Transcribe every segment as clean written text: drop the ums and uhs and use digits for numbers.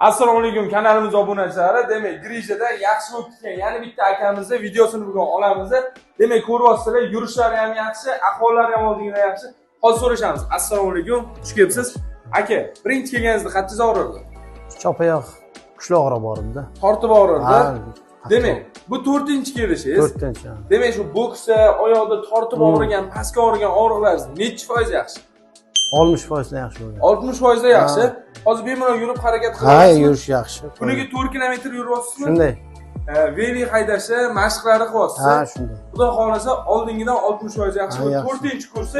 Assalomu alaykum kanalimiz obunachilari. Demak, Grijada yaxshi bo'lib ketgan. Ya'ni bitta akamizni videosini bugun olamiz. Demak, ko'ryapsizlar, yurishlari ham yaxshi, ahvollari ham oldingidan yaxshi. Hozir so'rashamiz. Assalomu alaykum. Xush kelibsiz. Aka, birinchi kelganingizda qattiq og'rirdi? Chopayoq kuchli og'rib bordi. Tortib og'rirdi. Demak, bu 4-chi kelishingiz. 4-chi. Demak, shu boksda oyoqda tortib og'rigan, pastga og'rigan og'riqlaringiz necha foiz yaxshi? 60% yaxshi bo'lgan. 60% yaxshi. Hozir bemalol yurib harakat qilyapsiz. Ha, yurish yaxshi. Kuniga 4 kilometr yuryapsizmi? Shunday. Veli haydashni mashqlari qilyapsiz. Ha, shunday. Xudo xolasa oldingidan 60% yaxshi. 4-kursi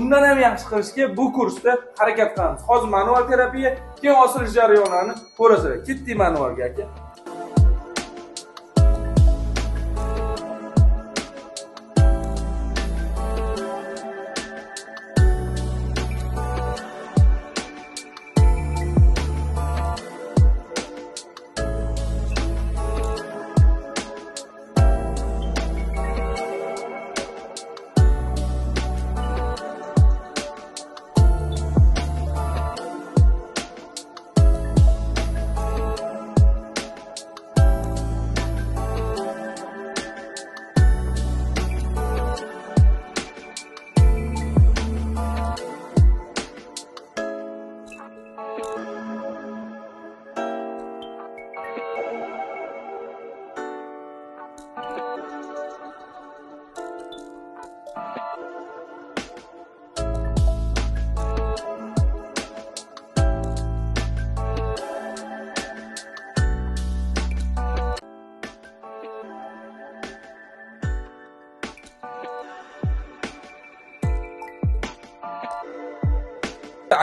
undan ham yaxshi qilishga bu kursda harakat qilamiz. Hozir manual terapiya, keyin osilish jarayonlarini ko'rasizlar. Ketdik manualga aka.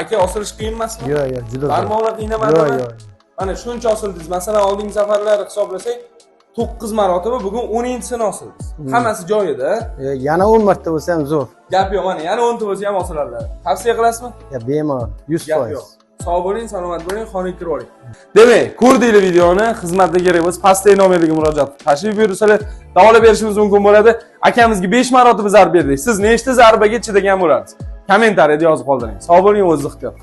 Aka, osilish qiyin emasmi? Yo'q, juda. Barmoqlar qiynamadimi? Yo'q. Mana shuncha osildingiz. Masalan, oldingi safarlarni hisoblasak, 9 marotaba, bugun 10-sini osildingiz. Hammasi joyida. Yana 10 marta bo'lsa ham zo'r. Gap yo'q, mana yana 10 ta bo'lsa ham osiladilar. Tavsiya qilasizmi? Bemalol, 100%. Sog' bo'ling, salomat bo'ling, xonaga kirib oling. Demak, ko'rdinglar videoni, xizmatda kerak bo'lsa pastdagi nomerga murojaat qilib tashrif buyursalar, davolab berishimiz mumkin bo'ladi. Akamizga 5 marotaba zarb berdik. Siz nechta zarbaga chidagan bo'lasiz? Kommentariyada yozib qoldiring. Sog' bo'ling, o'zingiz ixtiyor.